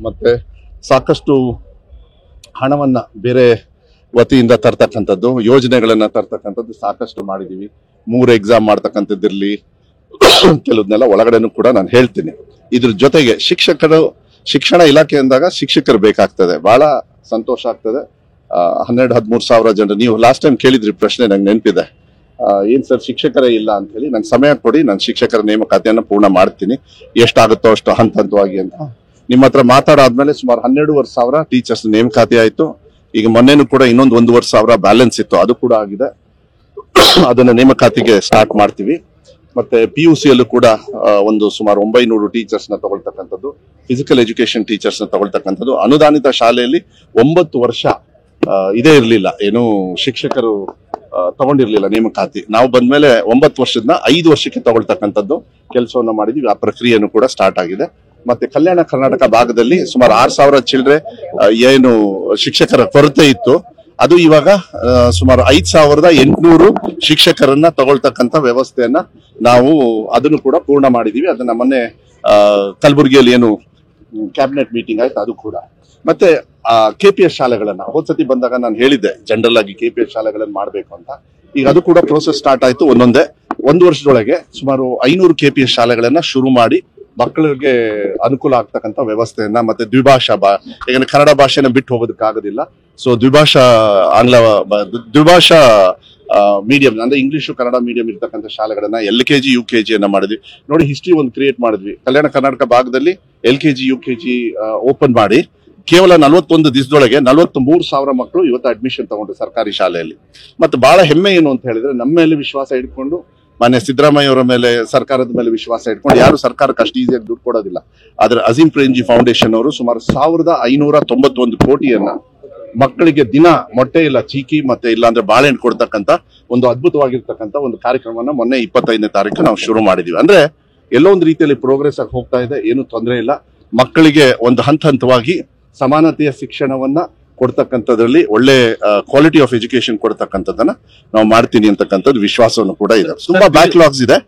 ಮತ್ತೆ ಸಾಕಷ್ಟು ಹಣವನ್ನ ಬೇರೆ ವತಿಯಿಂದ ತರ್ತಕ್ಕಂಥದ್ದು, ಯೋಜನೆಗಳನ್ನ ತರ್ತಕ್ಕಂಥದ್ದು ಸಾಕಷ್ಟು ಮಾಡಿದೀವಿ. 3 ಎಕ್ಸಾಮ್ ಮಾಡ್ತಕ್ಕಂಥದ್ದಿರ್ಲಿ, ಕೆಲವನ್ನೆಲ್ಲ ಒಳಗಡೆನೂ ಕೂಡ ನಾನು ಹೇಳ್ತೀನಿ. ಇದ್ರ ಜೊತೆಗೆ ಶಿಕ್ಷಣ ಇಲಾಖೆ ಅಂದಾಗ ಶಿಕ್ಷಕರು ಬೇಕಾಗ್ತದೆ. ಬಹಳ ಸಂತೋಷ ಆಗ್ತದೆ. 12-13 ಸಾವಿರ ಜನರು, ನೀವು ಲಾಸ್ಟ್ ಟೈಮ್ ಕೇಳಿದ್ರಿ ಪ್ರಶ್ನೆ, ನಂಗೆ ನೆನಪಿದೆ. ಏನ್ ಸರ್ ಶಿಕ್ಷಕರೇ ಇಲ್ಲ ಅಂತ ಹೇಳಿ, ನಂಗೆ ಸಮಯ ಕೊಡಿ, ನಾನು ಶಿಕ್ಷಕರ ನೇಮಕಾತಿಯನ್ನ ಪೂರ್ಣ ಮಾಡ್ತೀನಿ, ಎಷ್ಟಾಗುತ್ತೋ ಅಷ್ಟು ಹಂತವಾಗಿ ಅಂತ ನಿಮ್ಮ ಹತ್ರ ಮಾತಾಡಾದ್ಮೇಲೆ ಸುಮಾರು 12,500 ಸಾವಿರ ಟೀಚರ್ಸ್ ನೇಮಕಾತಿ ಆಯ್ತು. ಈಗ ಮೊನ್ನೆನೂ ಕೂಡ ಇನ್ನೊಂದು 1,500 ಸಾವಿರ ಬ್ಯಾಲೆನ್ಸ್ ಇತ್ತು, ಅದು ಕೂಡ ಆಗಿದೆ. ಅದನ್ನ ನೇಮಕಾತಿಗೆ ಸ್ಟಾರ್ಟ್ ಮಾಡ್ತೀವಿ. ಮತ್ತೆ PUC ಯಲ್ಲೂ ಕೂಡ ಒಂದು ಸುಮಾರು 900 ಟೀಚರ್ಸ್ ನ ತಗೊಳ್ತಕ್ಕಂಥದ್ದು, ಫಿಸಿಕಲ್ ಎಜುಕೇಶನ್ ಟೀಚರ್ಸ್ ನ ತಗೊಳ್ತಕ್ಕಂಥದ್ದು. ಅನುದಾನಿತ ಶಾಲೆಯಲ್ಲಿ 9 ವರ್ಷ ಇದೇ ಇರ್ಲಿಲ್ಲ, ಏನು ಶಿಕ್ಷಕರು ತಗೊಂಡಿರ್ಲಿಲ್ಲ ನೇಮಕಾತಿ. ನಾವು ಬಂದ್ಮೇಲೆ 9 ವರ್ಷದ 5 ವರ್ಷಕ್ಕೆ ತಗೊಳ್ತಕ್ಕಂಥದ್ದು ಕೆಲಸವನ್ನ ಮಾಡಿದೀವಿ. ಆ ಪ್ರಕ್ರಿಯೆನೂ ಕೂಡ ಸ್ಟಾರ್ಟ್ ಆಗಿದೆ. ಮತ್ತೆ ಕಲ್ಯಾಣ ಕರ್ನಾಟಕ ಭಾಗದಲ್ಲಿ ಸುಮಾರು 6,000 ಚಿಲ್ಡ್ರೆ ಏನು ಶಿಕ್ಷಕರ ಕೊರತೆ ಇತ್ತು, ಅದು ಇವಾಗ ಸುಮಾರು 5,800 ಶಿಕ್ಷಕರನ್ನ ತಗೊಳ್ತಕ್ಕಂಥ ವ್ಯವಸ್ಥೆಯನ್ನ ನಾವು ಅದನ್ನು ಕೂಡ ಪೂರ್ಣ ಮಾಡಿದೀವಿ. ಅದನ್ನ ಮೊನ್ನೆ ಕಲಬುರಗಿಯಲ್ಲಿ ಏನು ಕ್ಯಾಬಿನೆಟ್ ಮೀಟಿಂಗ್ ಆಯ್ತು, ಅದು ಕೂಡ. ಮತ್ತೆ KPS ಶಾಲೆಗಳನ್ನ ಹೋದ್ಸತಿ ಬಂದಾಗ ನಾನು ಹೇಳಿದ್ದೆ, ಜನರಲ್ ಆಗಿ KPS ಶಾಲೆಗಳನ್ನ ಮಾಡ್ಬೇಕು ಅಂತ. ಈಗ ಅದು ಕೂಡ ಪ್ರೋಸೆಸ್ ಸ್ಟಾರ್ಟ್ ಆಯ್ತು. ಒಂದು ವರ್ಷದೊಳಗೆ ಸುಮಾರು 500 KPS ಶಾಲೆಗಳನ್ನ ಶುರು ಮಾಡಿ ಮಕ್ಕಳಿಗೆ ಅನುಕೂಲ ಆಗ್ತಕ್ಕಂಥ ವ್ಯವಸ್ಥೆಯನ್ನ, ಮತ್ತೆ ಯಾಕಂದ್ರೆ ಕನ್ನಡ ಭಾಷೆನ ಬಿಟ್ಟು ಹೋಗೋದಕ್ಕಾಗೋದಿಲ್ಲ. ಸೊ ದ್ವಿಭಾಷಾ ಮೀಡಿಯಂ ಅಂದ್ರೆ ಇಂಗ್ಲಿಷ್ ಕನ್ನಡ ಮೀಡಿಯಂ ಇರ್ತಕ್ಕಂಥ ಶಾಲೆಗಳನ್ನ LKG UKG ಅನ್ನ ಮಾಡಿದ್ವಿ. ನೋಡಿ, ಹಿಸ್ಟ್ರಿ ಒಂದು ಕ್ರಿಯೇಟ್ ಮಾಡಿದ್ವಿ. ಕಲ್ಯಾಣ ಕರ್ನಾಟಕ ಭಾಗದಲ್ಲಿ LKG UKG ಓಪನ್ ಮಾಡಿ ಕೇವಲ 41 ದಿವಸದೊಳಗೆ 43,000 ಮಕ್ಕಳು ಇವತ್ತು ಅಡ್ಮಿಷನ್ ತಗೊಂಡ್ರು ಸರ್ಕಾರಿ ಶಾಲೆಯಲ್ಲಿ. ಮತ್ತೆ ಬಹಳ ಹೆಮ್ಮೆ ಏನು ಅಂತ ಹೇಳಿದ್ರೆ, ನಮ್ಮ ಮೇಲೆ ವಿಶ್ವಾಸ ಇಟ್ಕೊಂಡು, ಮಾನ್ಯ ಸಿದ್ದರಾಮಯ್ಯ ಅವರ ಮೇಲೆ, ಸರ್ಕಾರದ ಮೇಲೆ ವಿಶ್ವಾಸ ಇಟ್ಕೊಂಡು, ಯಾರು ಸರ್ಕಾರಕ್ಕೆ ಅಷ್ಟು ಈಸಿಯಾಗಿ ದುಡ್ಡು ಕೊಡೋದಿಲ್ಲ. ಆದ್ರೆ ಅಜೀಂ ಪ್ರೇಮ್ಜಿ ಫೌಂಡೇಶನ್ ಅವರು ಸುಮಾರು 1,591 ಕೋಟಿಯನ್ನ ಮಕ್ಕಳಿಗೆ ದಿನ ಮೊಟ್ಟೆ ಇಲ್ಲ ಚೀಕಿ ಮತ್ತೆ ಇಲ್ಲ ಅಂದ್ರೆ ಬಾಳೆಹಣ್ಣು ಕೊಡ್ತಕ್ಕಂತ ಒಂದು ಅದ್ಭುತವಾಗಿರ್ತಕ್ಕಂಥ ಒಂದು ಕಾರ್ಯಕ್ರಮನ ಮೊನ್ನೆ 25ನೇ ತಾರೀಕು ನಾವು ಶುರು ಮಾಡಿದೀವಿ. ಅಂದ್ರೆ ಎಲ್ಲೋ ಒಂದು ರೀತಿಯಲ್ಲಿ ಪ್ರೋಗ್ರೆಸ್ ಆಗಿ ಹೋಗ್ತಾ ಇದೆ, ಏನು ತೊಂದರೆ ಇಲ್ಲ. ಮಕ್ಕಳಿಗೆ ಒಂದು ಹಂತವಾಗಿ ಸಮಾನತೆಯ ಶಿಕ್ಷಣವನ್ನ ಕೊಡ್ತಕ್ಕಂಥದ್ರಲ್ಲಿ ಒಳ್ಳೆ ಕ್ವಾಲಿಟಿ ಆಫ್ ಎಜುಕೇಶನ್ ಕೊಡ್ತಕ್ಕಂಥದ್ದನ್ನ ನಾವು ಮಾಡ್ತೀನಿ ಅಂತಕ್ಕಂಥದ್ದು ವಿಶ್ವಾಸವನ್ನು ಕೂಡ ಇದೆ. ತುಂಬಾ ಬ್ಯಾಕ್ಲಾಗ್ಸ್ ಇದೆ.